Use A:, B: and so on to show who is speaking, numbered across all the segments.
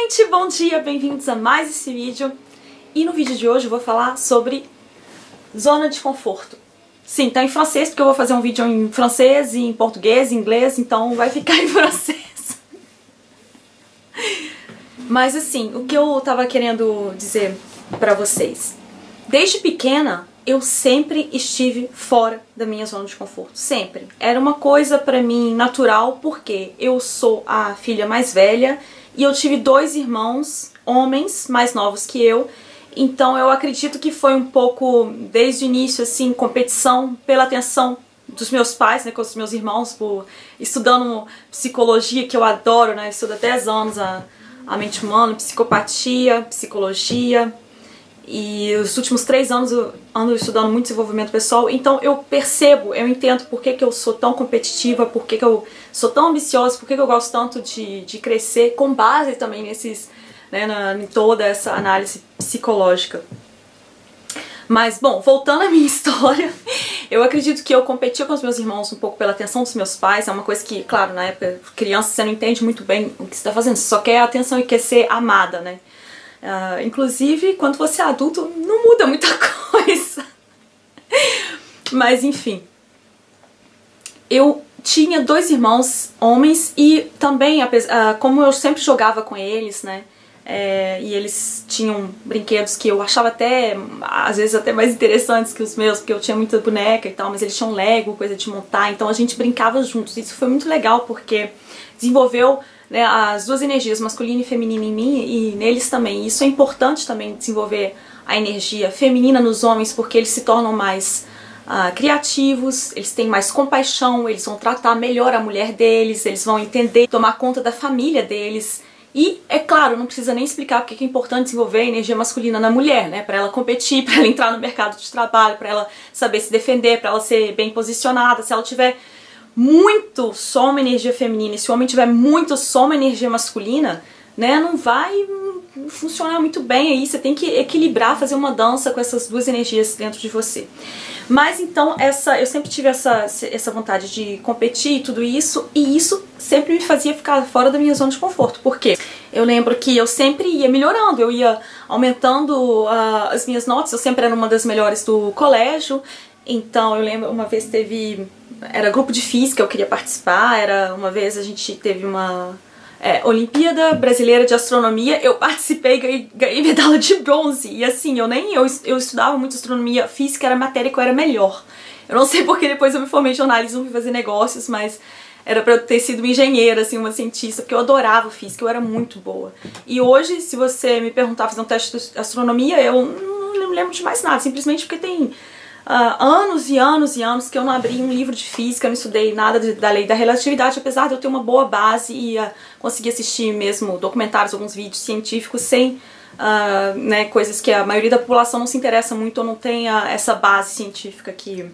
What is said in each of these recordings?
A: gente, bom dia, bem-vindos a mais esse vídeo. E no vídeo de hoje eu vou falar sobre zona de conforto. Sim, tá em francês porque eu vou fazer um vídeo em francês, em português, em inglês, então vai ficar em francês. Mas assim, o que eu tava querendo dizer pra vocês. Desde pequena, eu sempre estive fora da minha zona de conforto, sempre. Era uma coisa pra mim natural, porque eu sou a filha mais velha e eu tive dois irmãos, homens, mais novos que eu. Então eu acredito que foi um pouco, desde o início, assim, competição pela atenção dos meus pais, né, com os meus irmãos, estudando psicologia, que eu adoro, né, eu estudo há 10 anos a mente humana, psicopatia, psicologia. E os últimos 3 anos eu ando estudando muito desenvolvimento pessoal, então eu percebo, eu entendo por que eu sou tão competitiva, por que eu sou tão ambiciosa, por que eu gosto tanto de crescer, com base também nesses, né, em toda essa análise psicológica. Mas, bom, voltando à minha história, eu acredito que eu competia com os meus irmãos um pouco pela atenção dos meus pais. É uma coisa que, claro, na época, criança, você não entende muito bem o que você tá fazendo, você só quer a atenção e quer ser amada, né? Inclusive, quando você é adulto, não muda muita coisa. Mas, enfim. Eu tinha 2 irmãos homens e também, como eu sempre jogava com eles, né? E eles tinham brinquedos que eu achava até, às vezes até mais interessantes que os meus, porque eu tinha muita boneca e tal, mas eles tinham Lego, coisa de montar, então a gente brincava juntos. Isso foi muito legal porque desenvolveu, né, as duas energias, masculina e feminina, em mim e neles também. Isso é importante também, desenvolver a energia feminina nos homens, porque eles se tornam mais criativos, eles têm mais compaixão, eles vão tratar melhor a mulher deles, eles vão entender, tomar conta da família deles. E, é claro, não precisa nem explicar porque é importante desenvolver a energia masculina na mulher, né? Pra ela competir, pra ela entrar no mercado de trabalho, pra ela saber se defender, pra ela ser bem posicionada. Se ela tiver muito só uma energia feminina e se o homem tiver muito só uma energia masculina, né, não vai funcionar muito bem aí. Você tem que equilibrar, fazer uma dança com essas duas energias dentro de você. Mas então, eu sempre tive essa vontade de competir e tudo isso, e isso sempre me fazia ficar fora da minha zona de conforto. Por quê? Eu lembro que eu sempre ia melhorando, eu ia aumentando as minhas notas, eu sempre era uma das melhores do colégio. Então eu lembro, uma vez era grupo de física, eu queria participar, uma vez a gente teve uma Olimpíada Brasileira de Astronomia, eu participei e ganhei medalha de bronze. E assim, eu estudava muito astronomia, física era a matéria que eu era melhor. Eu não sei porque depois eu me formei em jornalismo e fui fazer negócios, mas era pra eu ter sido uma engenheira, assim, uma cientista, porque eu adorava física, eu era muito boa. E hoje, se você me perguntar fazer um teste de astronomia, eu não me lembro de mais nada, simplesmente porque tem anos e anos e anos que eu não abri um livro de física, eu não estudei nada da lei da relatividade, apesar de eu ter uma boa base e conseguir assistir mesmo documentários, alguns vídeos científicos sem né, coisas que a maioria da população não se interessa muito ou não tem essa base científica que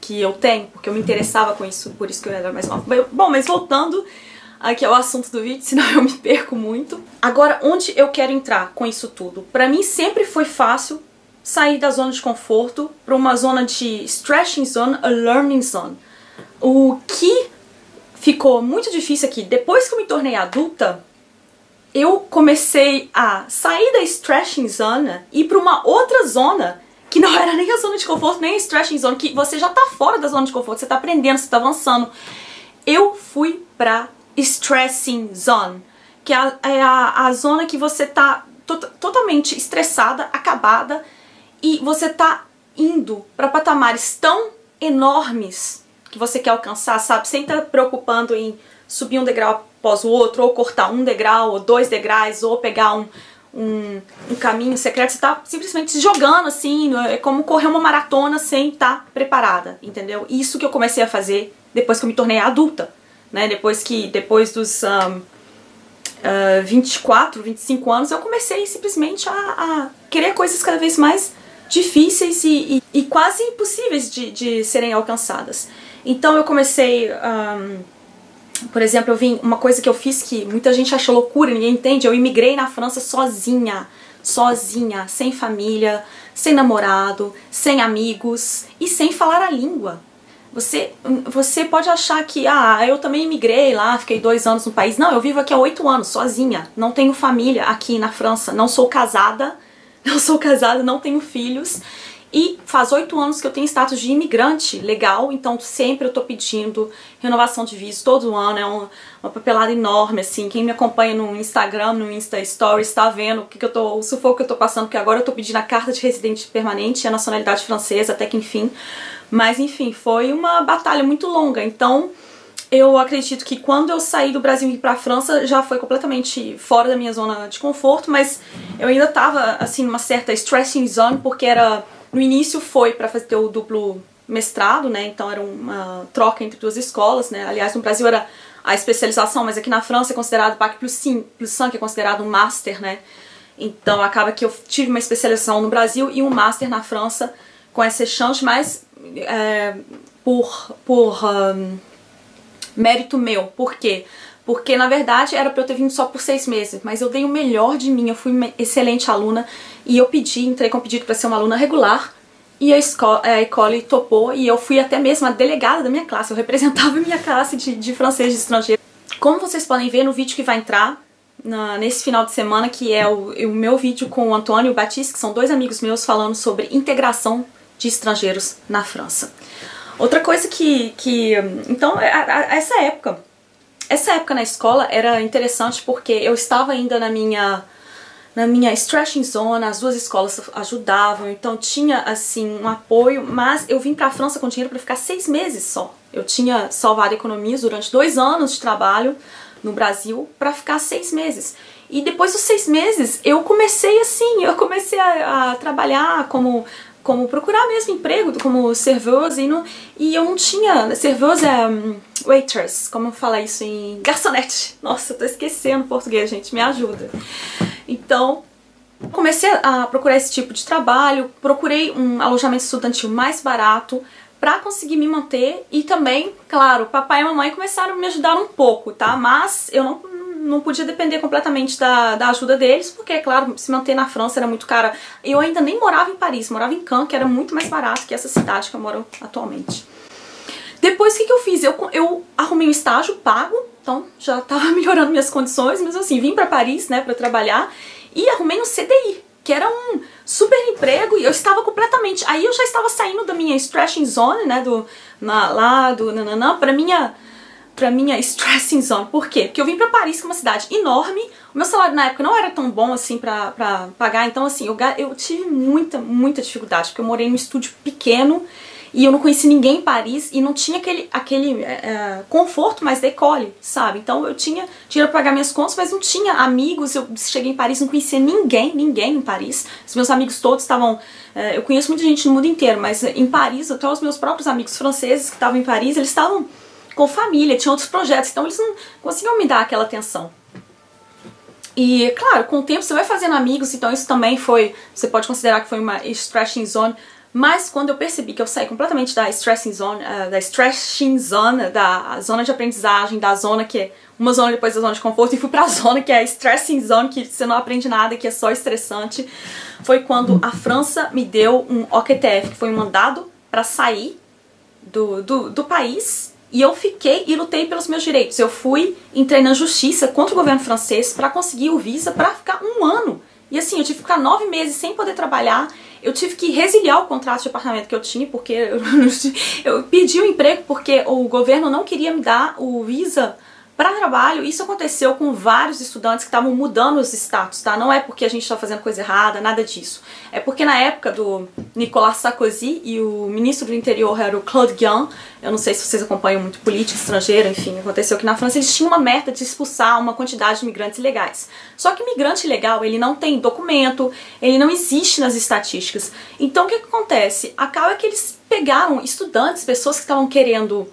A: eu tenho, porque eu me interessava com isso, por isso que eu era mais nova. Bom, mas voltando aqui ao assunto do vídeo, senão eu me perco muito. Agora, onde eu quero entrar com isso tudo? Pra mim sempre foi fácil sair da zona de conforto para uma zona de stretching zone, a learning zone. O que ficou muito difícil aqui, depois que eu me tornei adulta, eu comecei a sair da stretching zone e ir para uma outra zona que não era nem a zona de conforto, nem a stretching zone, que você já tá fora da zona de conforto, você tá aprendendo, você tá avançando. Eu fui pra stressing zone, que é a zona que você tá totalmente estressada, acabada, e você tá indo para patamares tão enormes que você quer alcançar, sabe? Sem estar preocupando em subir um degrau após o outro, ou cortar um degrau, ou 2 degraus, ou pegar um caminho secreto. Você tá simplesmente se jogando, assim, é como correr uma maratona sem estar preparada, entendeu? Isso que eu comecei a fazer depois que eu me tornei adulta, né? Depois dos 24, 25 anos, eu comecei simplesmente a querer coisas cada vez mais difíceis e quase impossíveis de serem alcançadas. Então eu comecei, por exemplo, uma coisa que eu fiz que muita gente acha loucura, ninguém entende, eu imigrei na França sozinha, sem família, sem namorado, sem amigos e sem falar a língua. Você pode achar que, eu também imigrei lá, fiquei 2 anos no país. Não, eu vivo aqui há 8 anos, sozinha. Não tenho família aqui na França. Não sou casada, não tenho filhos. E faz 8 anos que eu tenho status de imigrante legal, então sempre eu tô pedindo renovação de visto todo ano, é uma papelada enorme, assim. Quem me acompanha no Instagram, no Insta Stories, tá vendo o sufoco que eu tô passando, porque agora eu tô pedindo a carta de residente permanente e a nacionalidade francesa, até que enfim. Mas enfim, foi uma batalha muito longa, então eu acredito que quando eu saí do Brasil e ir pra França já foi completamente fora da minha zona de conforto, mas eu ainda tava, assim, numa certa stressing zone, porque no início foi para fazer o duplo mestrado, né, então era uma troca entre 2 escolas, né, aliás no Brasil era a especialização, mas aqui na França é considerado Bac plus 5, que é considerado um master, né, então acaba que eu tive uma especialização no Brasil e um master na França com essa chance, mas por mérito meu. Por quê? Porque na verdade era pra eu ter vindo só por 6 meses, mas eu dei o melhor de mim, eu fui uma excelente aluna e eu entrei com um pedido para ser uma aluna regular e a Ecole topou e eu fui até mesmo a delegada da minha classe, eu representava a minha classe de francês de estrangeiro. Como vocês podem ver no vídeo que vai entrar nesse final de semana, que é o meu vídeo com o Antônio e o Batiste, que são 2 amigos meus falando sobre integração de estrangeiros na França. Outra coisa então, essa época na escola era interessante porque eu estava ainda na minha stretching zone, as 2 escolas ajudavam, então tinha assim um apoio, mas eu vim pra França com dinheiro para ficar 6 meses só. Eu tinha salvado economias durante 2 anos de trabalho no Brasil para ficar 6 meses. E depois dos 6 meses eu comecei a trabalhar como procurar mesmo emprego, como serveuse, e eu não tinha... Serveuse é waitress, como fala isso em... Garçonete. Nossa, eu tô esquecendo português, gente, me ajuda. Então, comecei a procurar esse tipo de trabalho, procurei um alojamento estudantil mais barato pra conseguir me manter e também, claro, papai e mamãe começaram a me ajudar um pouco, tá? Mas eu não podia depender completamente da ajuda deles, porque, é claro, se manter na França era muito caro. Eu ainda nem morava em Paris, morava em Cannes, que era muito mais barato que essa cidade que eu moro atualmente. Depois, o que eu fiz? Eu arrumei um estágio pago, então já tava melhorando minhas condições, mas assim, vim pra Paris, né, pra trabalhar, e arrumei um CDI, que era um super emprego, e eu estava completamente... Aí eu já estava saindo da minha stretching zone, né, pra minha stressing zone. Por quê? Porque eu vim pra Paris, que é uma cidade enorme, o meu salário na época não era tão bom assim pra pagar, então assim, eu tive muita dificuldade, porque eu morei num estúdio pequeno e eu não conheci ninguém em Paris e não tinha aquele conforto mais da école, sabe? Então eu tinha dinheiro pra pagar minhas contas, mas não tinha amigos, eu cheguei em Paris, não conhecia ninguém em Paris. Os meus amigos todos estavam... eu conheço muita gente no mundo inteiro, mas em Paris, até os meus próprios amigos franceses que estavam em Paris, eles estavam com família, tinham outros projetos, então eles não conseguiam me dar aquela atenção. E, claro, com o tempo você vai fazendo amigos, então isso também foi, você pode considerar que foi uma stretching zone, mas quando eu percebi que eu saí completamente da stretching zone, da zona de aprendizagem, da zona que é uma zona depois da zona de conforto, e fui pra zona que é a stressing zone, que você não aprende nada, que é só estressante, foi quando a França me deu um OQTF, que foi um mandado pra sair do país. E eu fiquei e lutei pelos meus direitos. Eu entrei na justiça contra o governo francês pra conseguir o visa pra ficar 1 ano. E assim, eu tive que ficar 9 meses sem poder trabalhar. Eu tive que resiliar o contrato de apartamento que eu tinha, porque eu pedi o emprego porque o governo não queria me dar o visa para trabalho. Isso aconteceu com vários estudantes que estavam mudando os status, tá? Não é porque a gente está fazendo coisa errada, nada disso. É porque na época do Nicolas Sarkozy e o ministro do interior era o Claude Guéant, eu não sei se vocês acompanham muito política estrangeira, enfim, aconteceu que na França eles tinham uma meta de expulsar uma quantidade de imigrantes ilegais. Só que imigrante ilegal, ele não tem documento, ele não existe nas estatísticas. Então o que acontece? Acaba que eles pegaram estudantes, pessoas que estavam querendo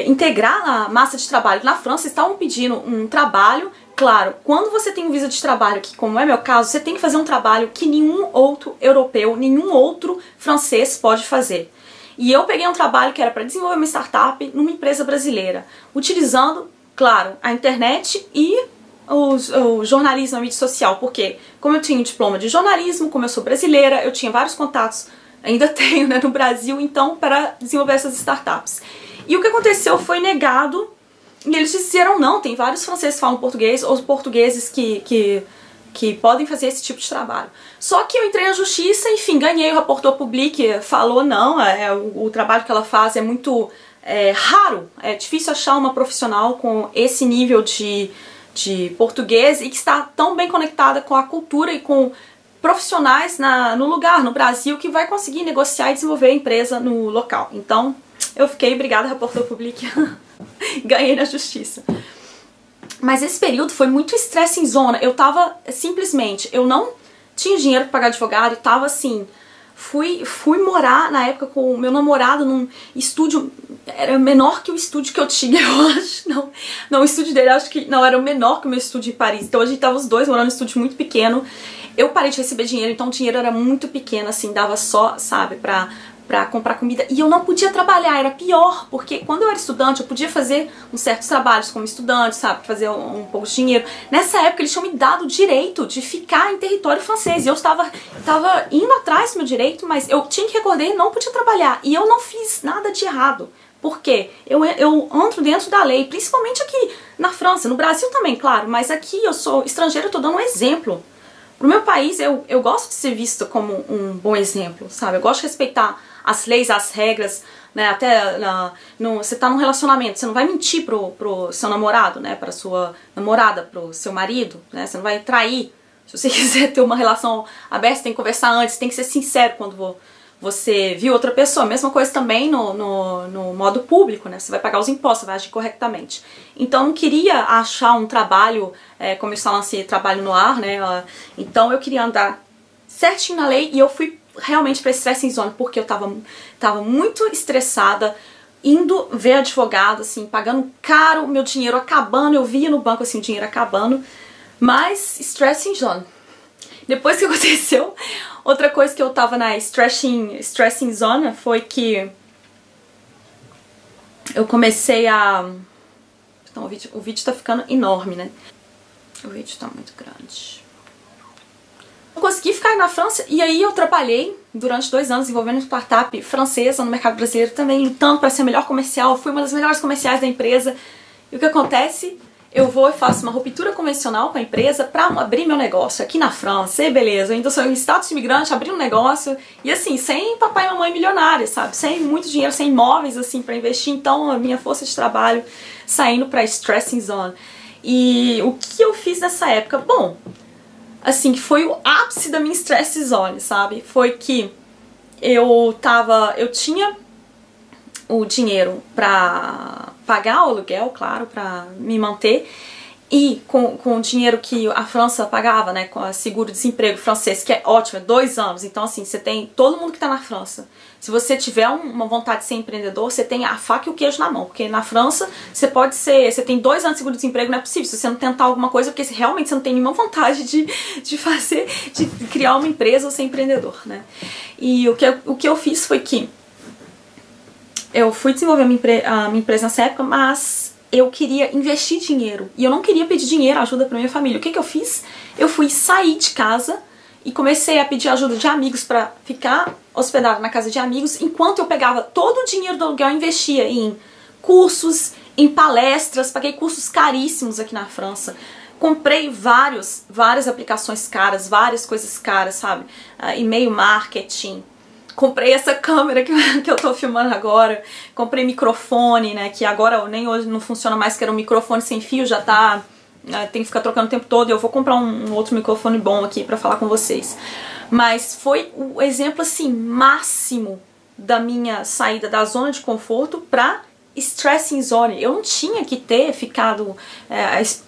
A: integrar a massa de trabalho na França, estavam pedindo um trabalho. Claro, quando você tem um visa de trabalho, que como é meu caso, você tem que fazer um trabalho que nenhum outro europeu, nenhum outro francês pode fazer. E eu peguei um trabalho que era para desenvolver uma startup numa empresa brasileira, utilizando, claro, a internet e o jornalismo, a mídia social, porque como eu tinha um diploma de jornalismo, como eu sou brasileira, eu tinha vários contatos ainda tenho, né, no Brasil, então, para desenvolver essas startups. E o que aconteceu foi negado, e eles disseram não, tem vários franceses que falam português, ou portugueses que podem fazer esse tipo de trabalho. Só que eu entrei na justiça, enfim, ganhei, o rapporteur public falou não, o trabalho que ela faz é muito raro, é difícil achar uma profissional com esse nível de português e que está tão bem conectada com a cultura e com profissionais no lugar, no Brasil, que vai conseguir negociar e desenvolver a empresa no local. Então, eu fiquei, obrigada, rapporteur public, ganhei na justiça. Mas esse período foi muito estresse em zona. Eu tava, simplesmente, eu não tinha dinheiro pra pagar advogado e tava assim... Fui morar, na época, com o meu namorado num estúdio... Era menor que o estúdio que eu tinha, eu acho. Não, o estúdio dele, acho que... Não, era menor que o meu estúdio em Paris. Então a gente tava os dois morando num estúdio muito pequeno. Eu parei de receber dinheiro, então o dinheiro era muito pequeno, assim, dava só, sabe, pra comprar comida. E eu não podia trabalhar, era pior, porque quando eu era estudante eu podia fazer uns certos trabalhos como estudante, sabe, fazer um pouco de dinheiro. Nessa época eles tinham me dado o direito de ficar em território francês e eu estava indo atrás do meu direito, mas eu tinha que recorrer e não podia trabalhar. E eu não fiz nada de errado. Por quê? Eu entro dentro da lei, principalmente aqui na França, no Brasil também, claro, mas aqui eu sou estrangeira, eu tô dando um exemplo. Pro meu país, eu gosto de ser vista como um bom exemplo, sabe? Eu gosto de respeitar as leis, as regras, né? Até você tá num relacionamento, você não vai mentir pro seu namorado, né? Pra sua namorada, pro seu marido, né? Você não vai trair. Se você quiser ter uma relação aberta, você tem que conversar antes, tem que ser sincero quando você viu outra pessoa. Mesma coisa também no modo público, né? Você vai pagar os impostos, você vai agir corretamente. Então eu não queria achar um trabalho, como eles falam assim, trabalho no ar, né? Então eu queria andar certinho na lei e eu fui realmente pra Stressing Zone, porque eu tava muito estressada, indo ver advogado, assim, pagando caro, meu dinheiro acabando, eu via no banco, assim, o dinheiro acabando, mas Stressing Zone. Depois que aconteceu, outra coisa que eu tava na Stressing Zone foi que eu comecei a... Então o vídeo tá ficando enorme, né? O vídeo tá muito grande. Eu consegui ficar na França e aí eu trabalhei durante 2 anos desenvolvendo uma startup francesa no mercado brasileiro também, lutando para ser a melhor comercial. Eu fui uma das melhores comerciais da empresa. E o que acontece? Eu vou e faço uma ruptura convencional com a empresa para abrir meu negócio aqui na França. E beleza, eu ainda sou em status de imigrante, abri um negócio e assim, sem papai e mamãe milionários, sabe? Sem muito dinheiro, sem imóveis assim para investir. Então a minha força de trabalho saindo para Stressing Zone. E o que eu fiz nessa época? Bom, assim, que foi o ápice da minha Stress Zone, sabe? Foi que eu tinha o dinheiro pra pagar o aluguel, claro, pra me manter, e com o dinheiro que a França pagava, né, com o seguro-desemprego francês, que é ótimo, é 2 anos, então assim, você tem todo mundo que tá na França. Se você tiver uma vontade de ser empreendedor, você tem a faca e o queijo na mão, porque na França você tem 2 anos de seguro-desemprego, não é possível, se você não tentar alguma coisa, porque realmente você não tem nenhuma vontade de criar uma empresa ou ser empreendedor, né. E o que eu fiz foi que eu fui desenvolver a minha empresa nessa época, mas eu queria investir dinheiro. E eu não queria pedir dinheiro, ajuda pra minha família. O que eu fiz? Eu fui sair de casa e comecei a pedir ajuda de amigos pra ficar hospedada na casa de amigos, enquanto eu pegava todo o dinheiro do aluguel e investia em cursos, em palestras, paguei cursos caríssimos aqui na França. Comprei várias aplicações caras, várias coisas caras, sabe? E-mail marketing. Comprei essa câmera que eu tô filmando agora, comprei microfone, né, que agora nem hoje não funciona mais, que era um microfone sem fio, já tá, tem que ficar trocando o tempo todo, e eu vou comprar um outro microfone bom aqui pra falar com vocês. Mas foi o exemplo, assim, máximo da minha saída da zona de conforto pra Stressing Zone. Eu não tinha que ter ficado,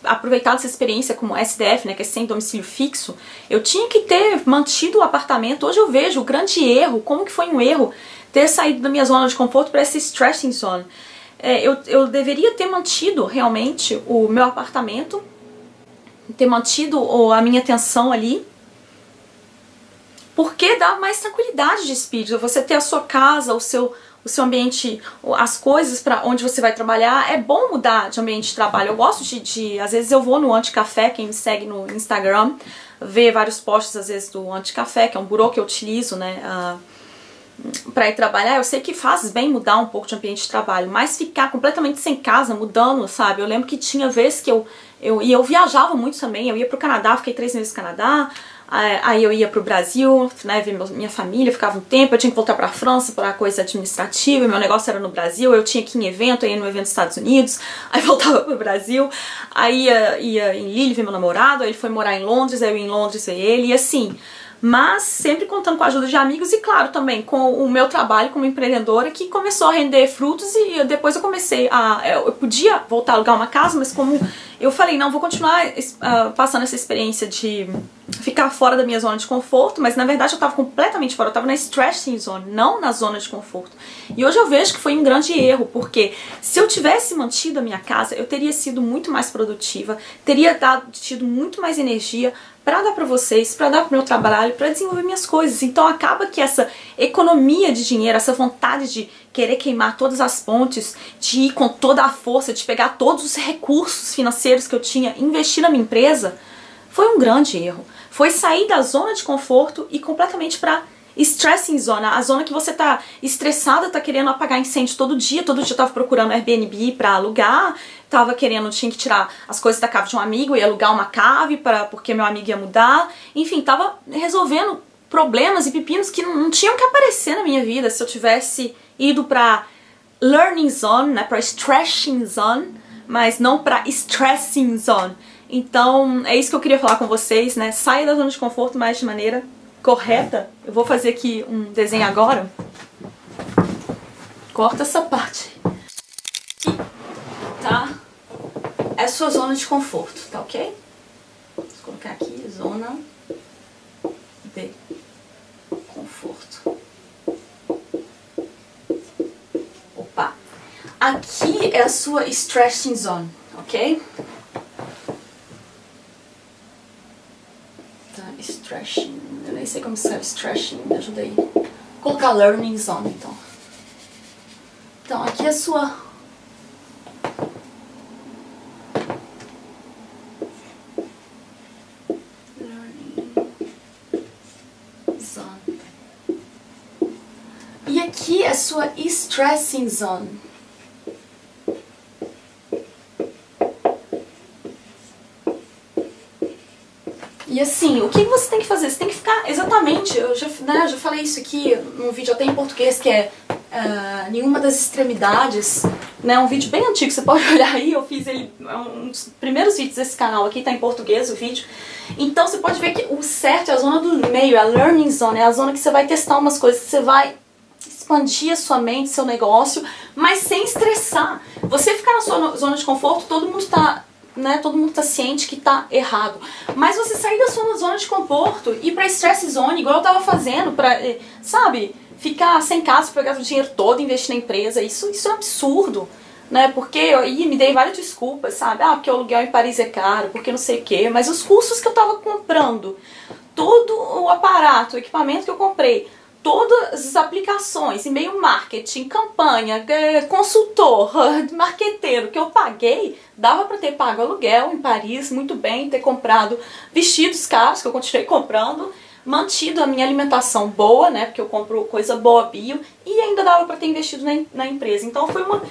A: aproveitado essa experiência como SDF, né, que é sem domicílio fixo. Eu tinha que ter mantido o apartamento. Hoje eu vejo o grande erro, como que foi um erro ter saído da minha zona de conforto para essa Stressing Zone. Eu deveria ter mantido realmente o meu apartamento, ter mantido a minha atenção ali, porque dá mais tranquilidade de espírito. Você ter a sua casa, o seu ambiente, as coisas para onde você vai trabalhar. É bom mudar de ambiente de trabalho. Eu gosto às vezes eu vou no Anticafé, quem me segue no Instagram, ver vários posts às vezes do Anticafé, que é um burô que eu utilizo, né, pra ir trabalhar, eu sei que faz bem mudar um pouco de ambiente de trabalho, mas ficar completamente sem casa, mudando, sabe? Eu lembro que tinha vezes que eu viajava muito também, eu ia pro Canadá, fiquei 3 meses no Canadá, aí eu ia pro Brasil, né, ver minha família, ficava um tempo, eu tinha que voltar pra França pra coisa administrativa, meu negócio era no Brasil, eu tinha que ir em evento, eu ia no evento dos Estados Unidos, aí voltava pro Brasil, aí ia em Lille ver meu namorado, aí ele foi morar em Londres, aí eu ia em Londres ver ele, e assim... Mas sempre contando com a ajuda de amigos e, claro, também com o meu trabalho como empreendedora, que começou a render frutos, e depois eu comecei eu podia voltar a alugar uma casa, mas como eu falei, não, vou continuar passando essa experiência de ficar fora da minha zona de conforto, mas na verdade eu estava completamente fora, eu estava na stressing zone, não na zona de conforto. E hoje eu vejo que foi um grande erro, porque se eu tivesse mantido a minha casa, eu teria sido muito mais produtiva, teria tido muito mais energia para dar para vocês, para dar para o meu trabalho, para desenvolver minhas coisas. Então acaba que essa economia de dinheiro, essa vontade de querer queimar todas as pontes, de ir com toda a força, de pegar todos os recursos financeiros que eu tinha e investir na minha empresa, foi um grande erro. Foi sair da zona de conforto e completamente para stressing zone, a zona que você tá estressada, tá querendo apagar incêndio todo dia eu tava procurando Airbnb pra alugar, tinha que tirar as coisas da cave de um amigo e alugar uma cave porque meu amigo ia mudar, enfim, tava resolvendo problemas e pepinos que não tinham que aparecer na minha vida se eu tivesse ido pra learning zone, né, pra stressing zone, mas não pra stressing zone. Então, é isso que eu queria falar com vocês, né, saia da zona de conforto, mas de maneira correta. Eu vou fazer aqui um desenho agora. Corta essa parte. Aqui tá a sua zona de conforto, tá ok? Vou colocar aqui, zona de conforto. Opa! Aqui é a sua stressing zone, ok? Tá, stressing. Eu nem sei como escreve stretching, me ajuda aí. Vou colocar learning zone, então. Então, aqui é a sua... learning zone. E aqui é a sua stressing zone. E assim, o que você tem que fazer? Você tem que ficar exatamente, eu já falei isso aqui num vídeo até em português, que é nenhuma das extremidades, né? Um vídeo bem antigo, você pode olhar aí, eu fiz ele, um dos primeiros vídeos desse canal aqui, tá em português o vídeo. Então você pode ver que o certo é a zona do meio, a learning zone, é a zona que você vai testar umas coisas, que você vai expandir a sua mente, seu negócio, mas sem estressar. Você ficar na sua zona de conforto, todo mundo tá ciente que tá errado. Mas você sair da sua zona de conforto e ir pra stress zone, igual eu tava fazendo, pra, sabe, ficar sem casa, pegar o dinheiro todo, investir na empresa, isso é um absurdo, né? Porque eu me dei várias desculpas, sabe? Ah, porque o aluguel em Paris é caro, porque não sei o quê. Mas os cursos que eu tava comprando, todo o aparato, o equipamento que eu comprei, todas as aplicações, e-mail marketing, campanha, consultor, marqueteiro que eu paguei, dava para ter pago aluguel em Paris muito bem, ter comprado vestidos caros, que eu continuei comprando, mantido a minha alimentação boa, né, porque eu compro coisa boa bio, e ainda dava para ter investido na empresa. Então foi uma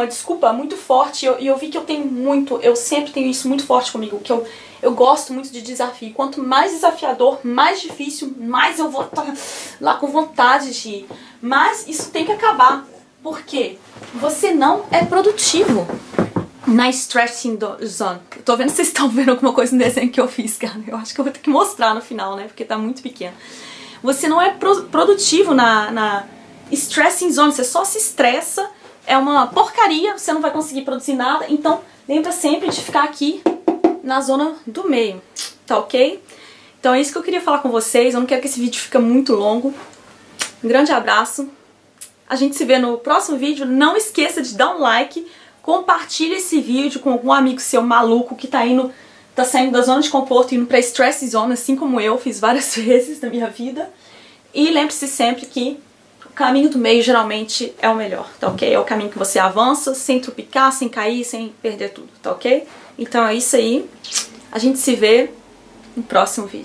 A: desculpa muito forte, e eu vi que eu sempre tenho isso muito forte comigo, que eu gosto muito de desafio. Quanto mais desafiador, mais difícil, mais eu vou estar lá com vontade de ir. Mas isso tem que acabar, porque você não é produtivo na stressing zone. Eu tô vendo se vocês estão vendo alguma coisa no desenho que eu fiz, cara. Eu acho que eu vou ter que mostrar no final, né, porque tá muito pequeno. Você não é produtivo na stressing zone, você só se estressa, é uma porcaria, você não vai conseguir produzir nada. Então lembra sempre de ficar aqui na zona do meio, tá ok? Então é isso que eu queria falar com vocês, eu não quero que esse vídeo fique muito longo. Um grande abraço, a gente se vê no próximo vídeo. Não esqueça de dar um like, compartilhe esse vídeo com algum amigo seu maluco que tá saindo da zona de conforto e indo pra stress zone, assim como eu fiz várias vezes na minha vida. E lembre-se sempre que o caminho do meio geralmente é o melhor, tá ok? É o caminho que você avança sem tropicar, sem cair, sem perder tudo, tá ok? Então é isso aí, a gente se vê no próximo vídeo.